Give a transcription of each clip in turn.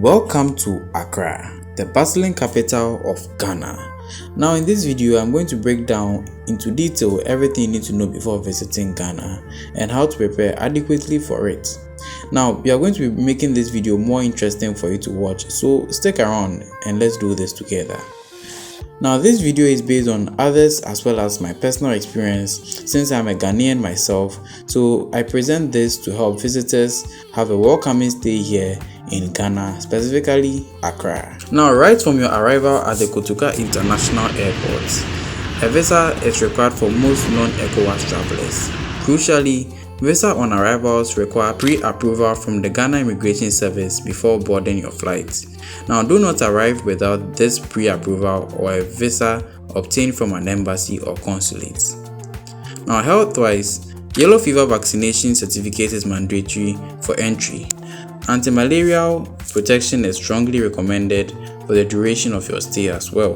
Welcome to Accra, the bustling capital of Ghana. Now in this video, I'm going to break down into detail everything you need to know before visiting Ghana and how to prepare adequately for it. Now, we are going to be making this video more interesting for you to watch, so stick around and let's do this together. Now, this video is based on others as well as my personal experience since I'm a Ghanaian myself, so I present this to help visitors have a welcoming stay here in Ghana, specifically Accra. Now, right from your arrival at the Kotoka International Airport, a visa is required for most non-ECOWAS travelers. Crucially, visa on arrivals require pre-approval from the Ghana Immigration Service before boarding your flight. Now, do not arrive without this pre-approval or a visa obtained from an embassy or consulate. Now, health-wise, yellow fever vaccination certificate is mandatory for entry. Anti-malarial protection is strongly recommended for the duration of your stay as well.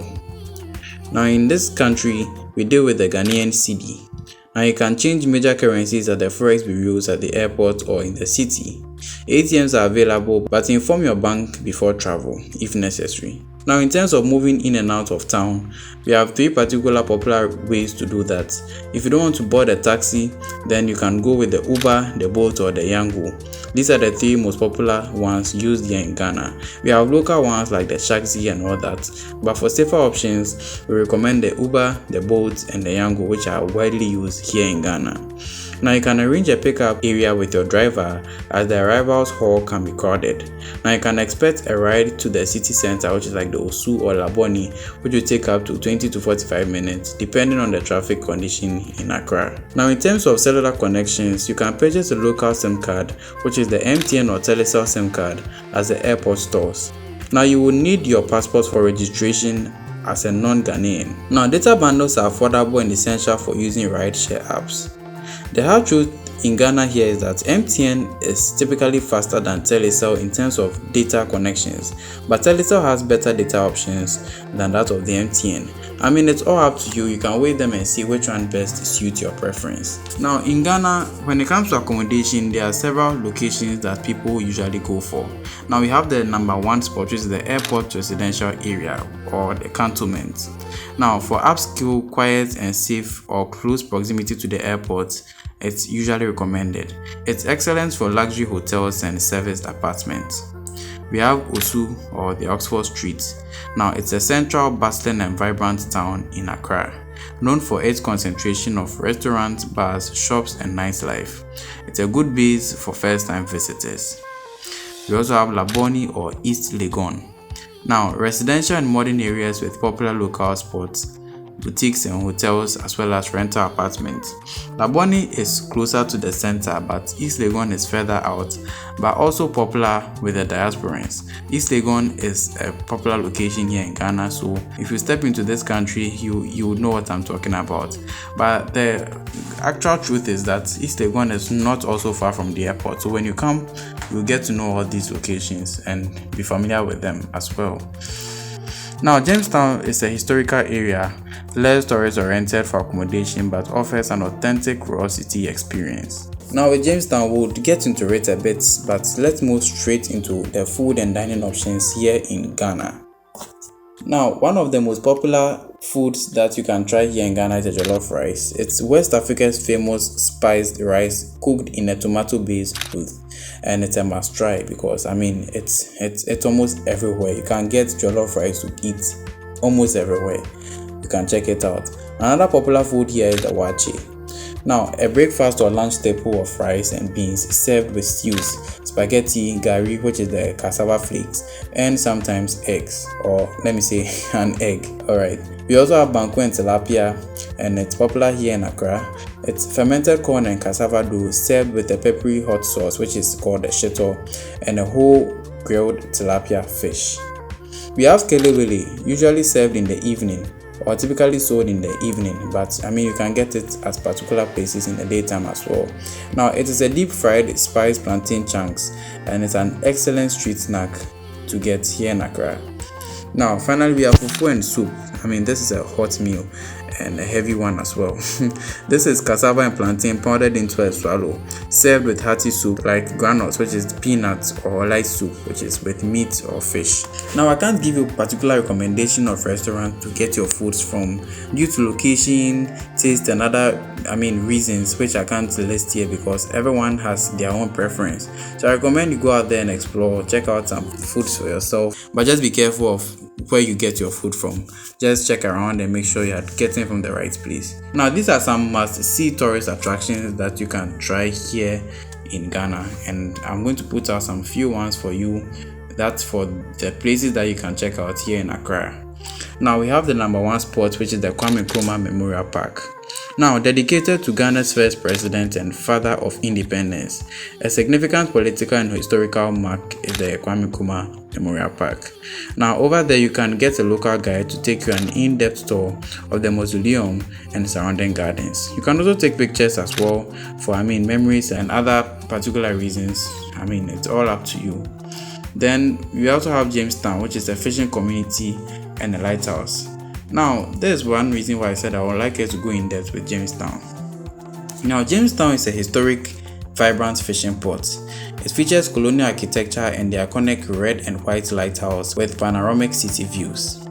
Now, in this country, we deal with the Ghanaian cedi. Now, you can change major currencies at the forex bureaus at the airport or in the city. ATMs are available, but inform your bank before travel if necessary. Now, in terms of moving in and out of town, we have three particular popular ways to do that. If you don't want to board a taxi, then you can go with the Uber, the Bolt, or the Yango. These are the three most popular ones used here in Ghana. We have local ones like the Shaxi and all that, but for safer options, we recommend the Uber, the Bolt, and the Yango, which are widely used here in Ghana. Now, you can arrange a pickup area with your driver as the arrivals hall can be crowded. Now, you can expect a ride to the city center, which is like the Osu or Laboni, which will take up to 20 to 45 minutes depending on the traffic condition in Accra. Now, in terms of cellular connections, you can purchase a local SIM card, which is the MTN or Telecel SIM card, as the airport stores. Now, you will need your passport for registration as a non-Ghanaian. Now, data bundles are affordable and essential for using rideshare apps. The hard truth in Ghana here is that MTN is typically faster than Telecel in terms of data connections, but Telecel has better data options than that of the MTN. I mean, it's all up to you. You can weigh them and see which one best suits your preference. Now, in Ghana, when it comes to accommodation, there are several locations that people usually go for. Now, we have the number one spot, which is the airport residential area or the cantonment. Now, for upscale, quiet and safe or close proximity to the airport, it's usually recommended. It's excellent for luxury hotels and serviced apartments. We have Osu or the Oxford Street. Now, it's a central, bustling and vibrant town in Accra, known for its concentration of restaurants, bars, shops and nightlife. It's a good base for first-time visitors. We also have Laboni or East Legon. Now, residential and modern areas with popular local spots, boutiques and hotels as well as rental apartments. Laboni is closer to the center, but East Legon is further out, but also popular with the diasporans. East Legon is a popular location here in Ghana, so if you step into this country, you would know what I'm talking about. But the actual truth is that East Legon is not also far from the airport, so when you come, you'll get to know all these locations and be familiar with them as well. Now, Jamestown is a historical area, less tourist-oriented for accommodation, but offers an authentic Royal City experience. Now, with Jamestown, we'll get into it a bit, but let's move straight into the food and dining options here in Ghana. Now, one of the most popular foods that you can try here in Ghana is a jollof rice. It's West Africa's famous spiced rice cooked in a tomato-based broth, and it's a must try because I mean it's almost everywhere. You can get jollof rice to eat almost everywhere. You can check it out. Another popular food here is the wache. Now, a breakfast or lunch staple of rice and beans served with stews, spaghetti, gari, which is the cassava flakes, and sometimes eggs, or let me say an egg. Alright. We also have banku and tilapia, and it's popular here in Accra. It's fermented corn and cassava dough served with a peppery hot sauce, which is called the shito, and a whole grilled tilapia fish. We have kelewele, usually served in the evening, or typically sold in the evening, but I mean you can get it at particular places in the daytime as well. Now, it is a deep fried spiced plantain chunks, and it's an excellent street snack to get here in Accra. Now, finally, we have fufu and soup. I mean, this is a hot meal, and a heavy one as well. This is cassava and plantain pounded into a swallow, served with hearty soup like granules, which is peanuts, or light soup, which is with meat or fish. Now, I can't give you a particular recommendation of restaurant to get your foods from due to location, taste, and other reasons which I can't list here because everyone has their own preference. So I recommend you go out there and explore, check out some foods for yourself, but just be careful of where you get your food from. Just check around and make sure you're getting from the right place. Now, these are some must-see tourist attractions that you can try here in Ghana, and I'm going to put out some few ones for you. That's for the places that you can check out here in Accra. Now, we have the number one spot, which is the Kwame Nkrumah Memorial Park. Now, dedicated to Ghana's first president and father of independence, a significant political and historical mark is the Kwame Nkrumah Memorial Park. Now, over there you can get a local guide to take you an in-depth tour of the mausoleum and surrounding gardens. You can also take pictures as well for memories and other particular reasons. It's all up to you. Then we also have Jamestown, which is a fishing community and a lighthouse. Now, there's one reason why I said I would like us to go in depth with Jamestown. Now, Jamestown is a historic, vibrant fishing port. It features colonial architecture and the iconic red and white lighthouse with panoramic city views.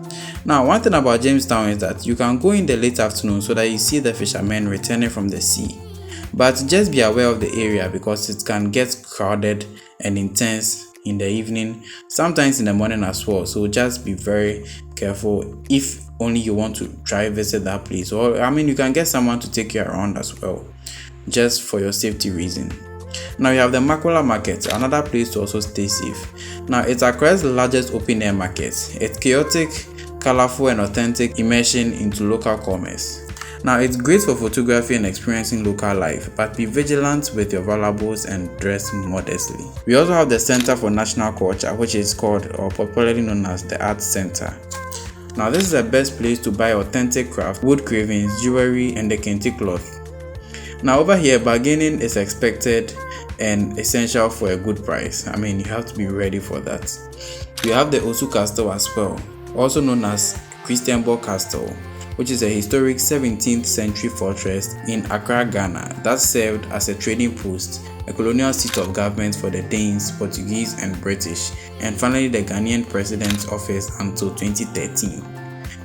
Now, one thing about Jamestown is that you can go in the late afternoon so that you see the fishermen returning from the sea. But just be aware of the area because it can get crowded and intense in the evening, sometimes in the morning as well. So just be very careful if only you want to try visit that place, or you can get someone to take you around as well, just for your safety reason. Now, you have the Makola Market, another place to also stay safe. Now, it's Accra's largest open air market. It's chaotic, colorful, and authentic immersion into local commerce. Now, it's great for photography and experiencing local life, but be vigilant with your valuables and dress modestly. We also have the Center for National Culture, which is called, or popularly known as, the Arts Center. Now, this is the best place to buy authentic craft, wood carvings, jewelry, and the kente cloth. Now, over here, bargaining is expected and essential for a good price. You have to be ready for that. We have the Osu Castle as well, also known as Christianborg Castle, which is a historic 17th century fortress in Accra, Ghana, that served as a trading post, a colonial seat of government for the Danes, Portuguese, and British, and finally the Ghanaian president's office until 2013.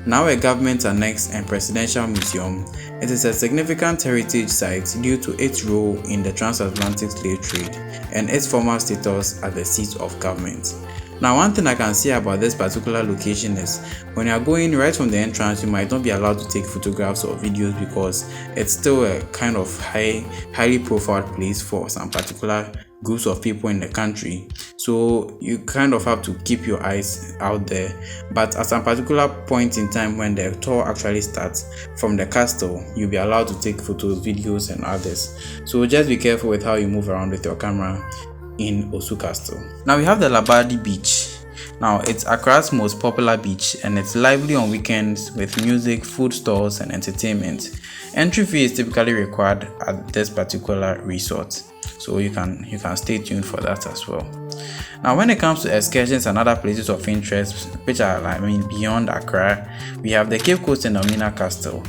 Now a government annex and presidential museum, it is a significant heritage site due to its role in the transatlantic slave trade and its former status as the seat of government. Now, one thing I can say about this particular location is when you are going right from the entrance, you might not be allowed to take photographs or videos because it's still a kind of highly profiled place for some particular groups of people in the country. So you kind of have to keep your eyes out there. But at some particular point in time when the tour actually starts from the castle, you'll be allowed to take photos, videos, and others. So just be careful with how you move around with your camera in Osu Castle. Now we have the Labadi Beach. Now it's Accra's most popular beach and it's lively on weekends with music, food stalls, and entertainment. Entry fee is typically required at this particular resort, so you can stay tuned for that as well. Now when it comes to excursions and other places of interest which are beyond Accra, we have the Cape Coast and Elmina Castle.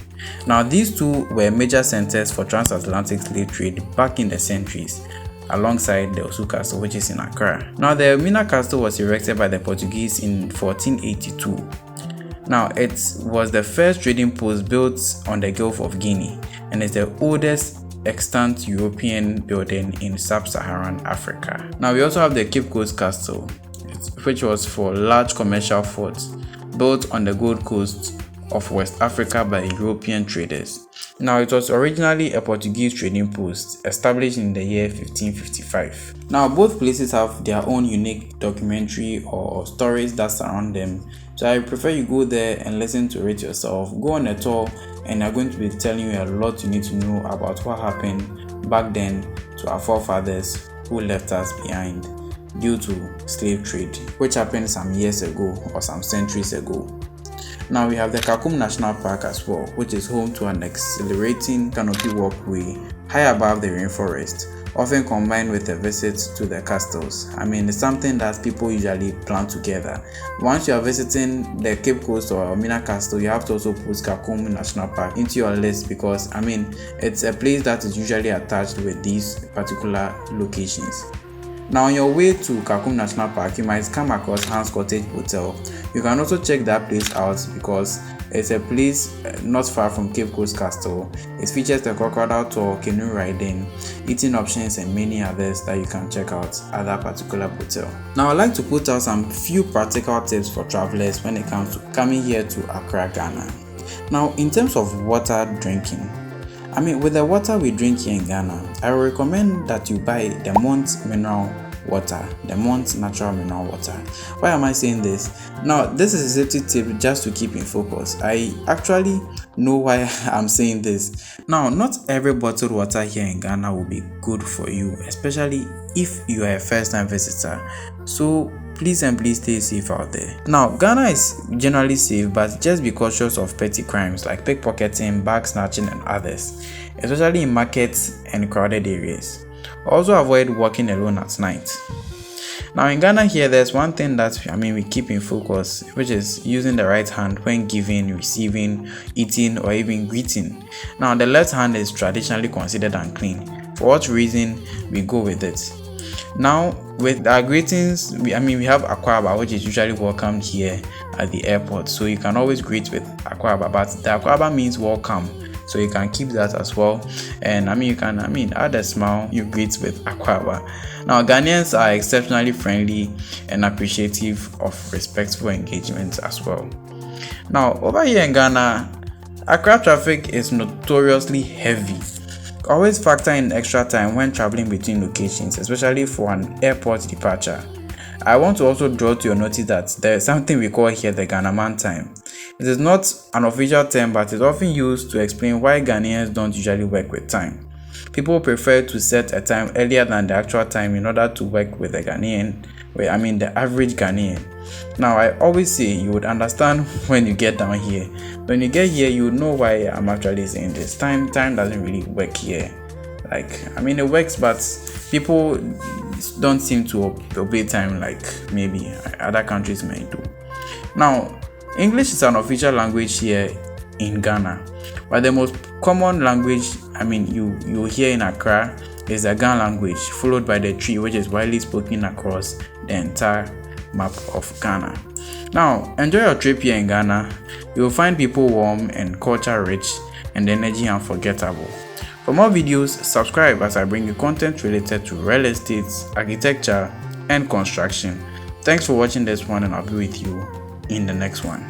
Now these two were major centers for transatlantic slave trade back in the centuries, alongside the Osu Castle, which is in Accra. Now the Elmina Castle was erected by the Portuguese in 1482. Now it was the first trading post built on the Gulf of Guinea and is the oldest extant European building in sub-Saharan Africa. Now we also have the Cape Coast Castle, which was for large commercial forts built on the Gold Coast of West Africa by European traders. Now it was originally a Portuguese trading post established in the year 1555. Now both places have their own unique documentary or stories that surround them, so I prefer you go there and listen to it yourself. Go on a tour and they're going to be telling you a lot you need to know about what happened back then to our forefathers who left us behind due to slave trade, which happened some years ago or some centuries ago. Now we have the Kakum National Park as well, which is home to an exhilarating canopy walkway high above the rainforest, often combined with a visit to the castles. I mean, it's something that people usually plan together. Once you are visiting the Cape Coast or Elmina Castle, you have to also put Kakum National Park into your list, because I mean, it's a place that is usually attached with these particular locations. Now, on your way to Kakum National Park, you might come across Hans Cottage Hotel. You can also check that place out because it's a place not far from Cape Coast Castle. It features the crocodile tour, canoe riding, eating options, and many others that you can check out at that particular hotel. Now, I'd like to put out some few practical tips for travelers when it comes to coming here to Accra, Ghana. Now, in terms of water drinking, I mean, with the water we drink here in Ghana, I would recommend that you buy the Mont mineral water, the Mont natural mineral water. Why am I saying this? Now, this is a safety tip just to keep in focus. I actually know why I'm saying this. Now, not every bottled water here in Ghana will be good for you, especially if you are a first-time visitor. So please and please stay safe out there. Now, Ghana is generally safe, but just be cautious of petty crimes like pickpocketing, bag snatching, and others, especially in markets and crowded areas. Also, avoid walking alone at night. Now, in Ghana here, there's one thing that we keep in focus, which is using the right hand when giving, receiving, eating, or even greeting. Now, the left hand is traditionally considered unclean. For what reason, we go with it. Now, with our greetings, we have Akwaba, which is usually welcomed here at the airport. So you can always greet with Akwaba, but the Akwaba means welcome. So you can keep that as well. And you can add a smile, you greet with Akwaba. Now, Ghanaians are exceptionally friendly and appreciative of respectful engagement as well. Now, over here in Ghana, Accra traffic is notoriously heavy. Always factor in extra time when traveling between locations, especially for an airport departure. I want to also draw to your notice that there is something we call here the Ghanaman time. It is not an official term, but it's often used to explain why Ghanaians don't usually work with time. People prefer to set a time earlier than the actual time in order to work with the Ghanaian, the average Ghanaian. Now, I always say you would understand when you get down here. When you get here, you know why I'm actually saying this. Time doesn't really work here. It works, but people don't seem to obey time like maybe other countries may do. Now, English is an official language here in Ghana, but the most common language you hear in Accra is the Gan language, followed by the Tree, which is widely spoken across the entire map of Ghana. Now, enjoy your trip here in Ghana. You will find people warm and culture rich, and the energy unforgettable. For more videos, subscribe as I bring you content related to real estate, architecture, and construction. Thanks for watching this one, and I'll be with you in the next one.